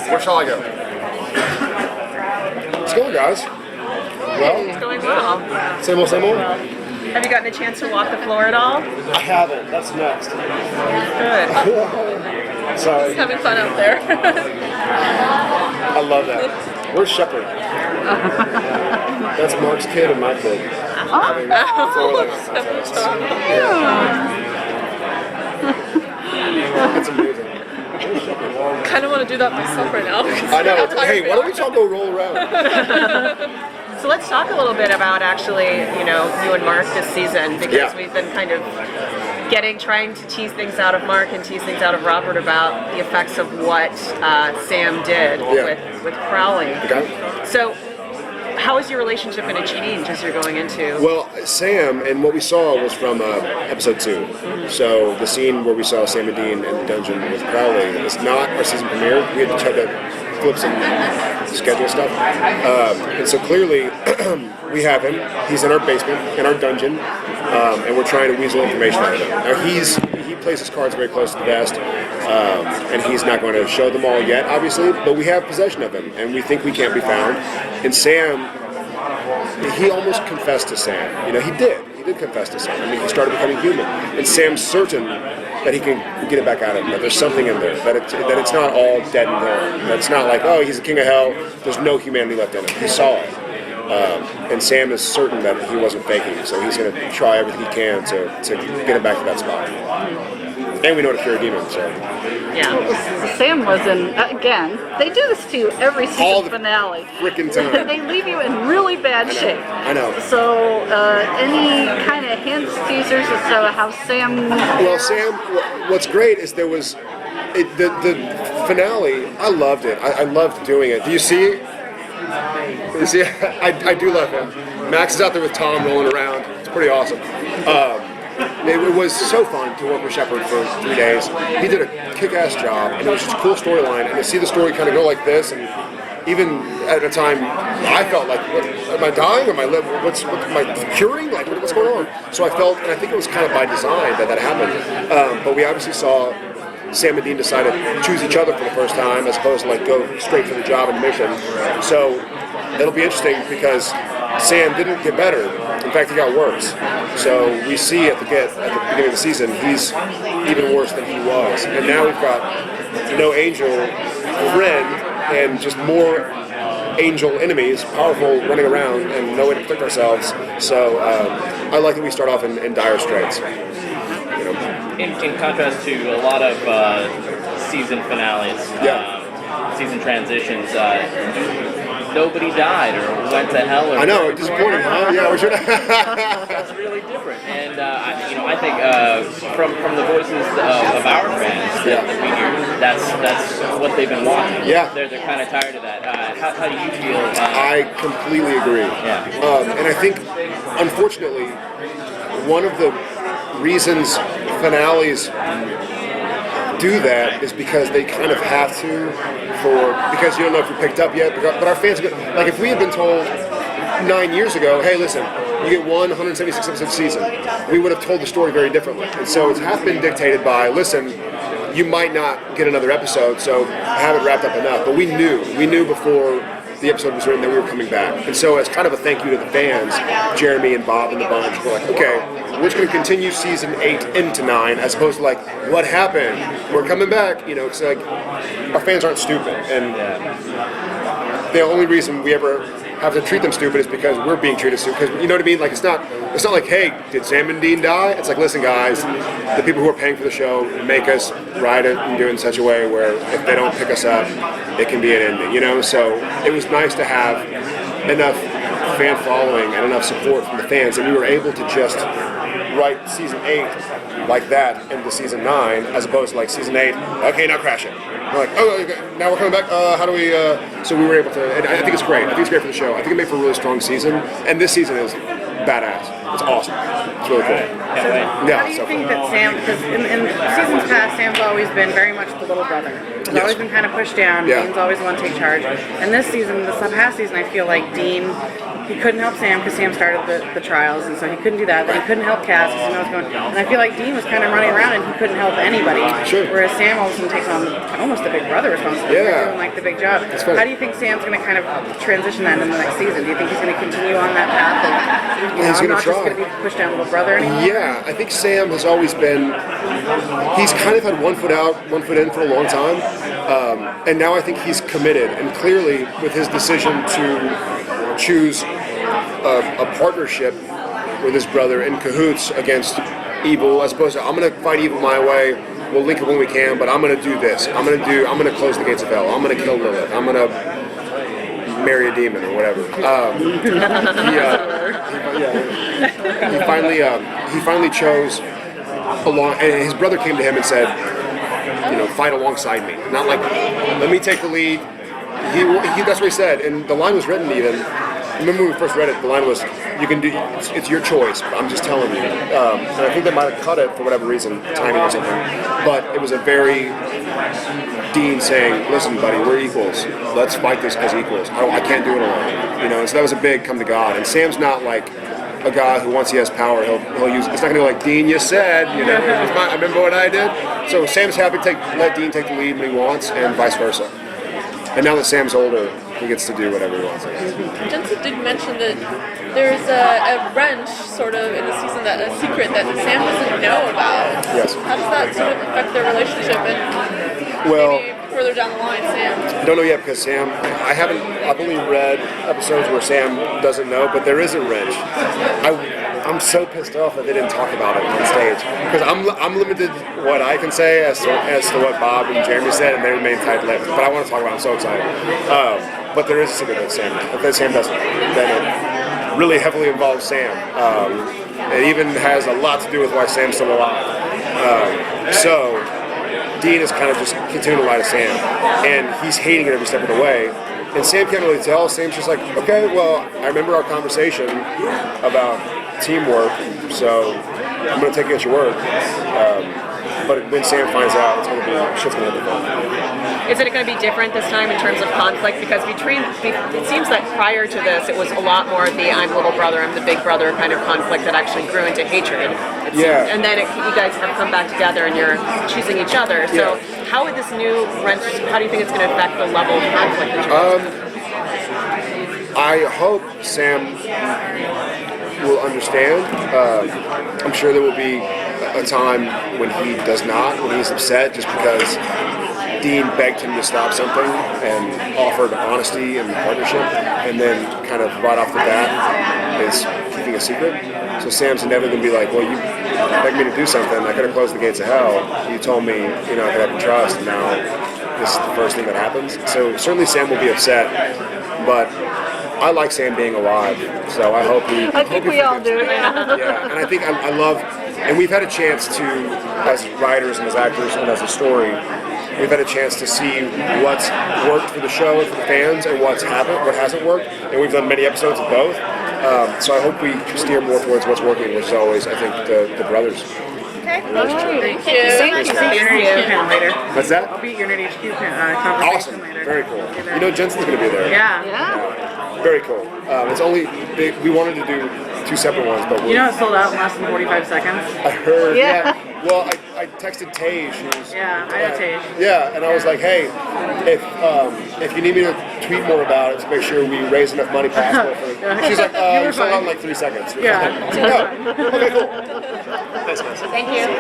Where shall I go? It's going, guys. Well, It's going well. same old, same old. Have you gotten a chance to walk the floor at all? I haven't. That's next. Good. Sorry. Having fun out there. I love that. Where's Sheppard? That's Mark's kid and my kid. That's amazing. Kind of want to do that myself right now. I know. Hey, why don't we all go roll around? So let's talk a little bit about actually, you and Mark this season, because we've been kind of trying to tease things out of Mark and tease things out of Robert about the effects of what Sam did with Crowley. Okay. So how is your relationship going to change as you're going into? Well, Sam, and what we saw was from episode 2. Mm-hmm. So the scene where we saw Sam and Dean in the dungeon with Crowley is not our season premiere. We had to try to flip some schedule stuff. And so clearly, we have him. He's in our basement, in our dungeon, and we're trying to weasel information out of him. Now, he plays his cards very close to the vest, and he's not going to show them all yet, obviously, but we have possession of him, and we think we can't be found. And Sam, he almost confessed to Sam. He did confess to Sam. I mean, he started becoming human. And Sam's certain that he can get it back out of him, that there's something in there, that it's not all dead and gone. That it's not like, oh, he's the king of hell, there's no humanity left in him. He saw it. And Sam is certain that he wasn't faking, so he's going to try everything he can to get it back to that spot. And we know to cure a demon, so. Yeah. Sam was in, again, they do this to you every season all the finale. Frickin' time. They leave you in really bad shape. I know. So, any kind of hints, teasers as to how Sam... Well, Sam, what's great is there was, the finale, I loved it. I loved doing it. Do you see it? You see, I do love him. Max is out there with Tom rolling around. It's pretty awesome. It was so fun to work with Sheppard for 3 days. He did a kick-ass job, and it was just a cool storyline. And to see the story kind of go like this, and even at a time, I felt like, am I dying? Am I curing? Like, what's going on? So I felt, and I think it was kind of by design that happened. But we obviously saw Sam and Dean decided to choose each other for the first time, as opposed to go straight for the job and mission. So it'll be interesting because Sam didn't get better. In fact, he got worse. So we see at the beginning of the season, he's even worse than he was. And now we've got no angel friend and just more angel enemies, powerful, running around, and no way to protect ourselves. So I like that we start off in dire straits. In contrast to a lot of season finales, season transitions, nobody died or went to hell. I know, disappointing, huh? Yeah, we should. That's really different, and I think from the voices of our fans that we hear, that's what they've been wanting. Yeah, they're kind of tired of that. How do you feel? I completely agree. Yeah, and I think, unfortunately, one of the reasons finales do that is because they kind of have to, because you don't know if you're picked up yet. But our fans, like if we had been told 9 years ago, hey, listen, you get 176 episode season, we would have told the story very differently. And so it's half been dictated by, listen, you might not get another episode, so have it wrapped up enough. But we knew before the episode was written that we were coming back. And so as kind of a thank you to the fans, Jeremy and Bob and the bunch were like, okay, we're just going to continue season 8 into 9, as opposed to like, what happened? We're coming back. It's like, our fans aren't stupid. And the only reason we ever have to treat them stupid is because we're being treated stupid. Because, you know what I mean? Like, it's not like, hey, did Sam and Dean die? It's like, listen, guys, the people who are paying for the show make us write it and do it in such a way where if they don't pick us up, it can be an ending, So it was nice to have enough fan following and enough support from the fans, and we were able to just write season 8 like that into season 9, as opposed to like season 8, okay, now crash it. We're like, oh, okay, now we're coming back, how do we, so we were able to, and I think it's great. I think it's great for the show. I think it made for a really strong season, and this season is badass. It's awesome. It's really cool. Can't wait. How do you think that Sam, because in seasons past, Sam's always been very much the little brother. He's Yes. always been kind of pushed down. Yeah. Dean's always the one to take charge. And this season, this past season, I feel like Dean, he couldn't help Sam because Sam started the trials, and so he couldn't do that. Then he couldn't help Cass because he knows what's going on. And I feel like Dean was kind of running around and he couldn't help anybody. Sure. Whereas Sam all of a sudden takes on almost the big brother responsibility. Yeah. Doing like the big job. funny. How do you think Sam's going to kind of transition that in the next season? Do you think he's going to continue on that path of, He's I'm gonna not just try. going to be pushed down little brother anymore? Yeah, I think Sam has always been. He's kind of had one foot out, one foot in for a long time, and now I think he's committed. And clearly, with his decision to choose a partnership with his brother in cahoots against evil, as opposed to I'm going to fight evil my way. We'll link it when we can, but I'm going to do this. I'm going to close the gates of hell. I'm going to kill Lilith. I'm going to marry a demon or whatever. He finally chose along, and his brother came to him and said, fight alongside me. Not like, let me take the lead. That's what he said, and the line was written even. Remember when we first read it, the line was, you can do, it's your choice, but I'm just telling you. And I think they might have cut it for whatever reason, timing or something. But it was a very Dean saying, listen, buddy, we're equals. Let's fight this as equals. I can't do it alone. And so that was a big come to God. And Sam's not like a guy who once he has power, he'll use. It's not going to go like Dean, you said. I remember what I did. So Sam's happy to let Dean take the lead when he wants, and vice versa. And now that Sam's older, he gets to do whatever he wants. Jensen did mention that there's a wrench, sort of, in the season, that a secret that Sam doesn't know about. Yes. How does that sort of affect their relationship and Well, maybe further down the line, Sam? I don't know yet because I've only read episodes where Sam doesn't know, but there is a wrench. I'm so pissed off that they didn't talk about it on stage because I'm limited what I can say as to what Bob and Jeremy said, and they remain tight-lipped. But I want to talk about it. I'm so excited. But there is a secret that Sam doesn't. That it really heavily involves Sam. It even has a lot to do with why Sam's still alive. So Dean is kind of just continuing to lie to Sam, and he's hating it every step of the way. And Sam can't really tell. Sam's just like, okay, well, I remember our conversation about teamwork, so I'm going to take you at your word. But when Sam finds out, shit's going to hit the fan. Is it going to be different this time in terms of conflict? Because it seems that prior to this, it was a lot more the I'm little brother, I'm the big brother kind of conflict that actually grew into hatred. Yeah. And then you guys have come back together and you're choosing each other. So how would this new wrench, how do you think it's going to affect the level of conflict that you're I hope Sam will understand. I'm sure there will be a time when he does not, when he's upset just because Dean begged him to stop something and offered honesty and partnership, and then kind of right off the bat is keeping a secret. So Sam's inevitably going to be like, well, you begged me to do something. I could have closed the gates of hell. You told me, I could have your trust, and now this is the first thing that happens. So certainly Sam will be upset, but I like Sam being alive, so I hope he. I think we all do. Yeah, and I think I love, and we've had a chance to, as writers and as actors and as a story, we've had a chance to see what's worked for the show and for the fans and what hasn't worked, and we've done many episodes of both. So I hope we steer more towards what's working, which is always, I think, the brothers. Okay. Thank you. Thank you. See you at your HQ later. What's that? I'll be at your Nerd HQ conversation Awesome. later. Very cool. Jensen's going to be there. Yeah. Very cool. It's only we wanted to do 2 separate ones, but It sold out in less than 45 seconds. I heard. Yeah. Well, I texted Tage. Who's, Yeah, I know Tage. Yeah, and I was like, hey, if you need me to tweet more about it to make sure we raise enough money possible for. She's like, You were sold out fine. in like 3 seconds. Yeah. Oh, okay, cool. Thanks, guys. Thank you.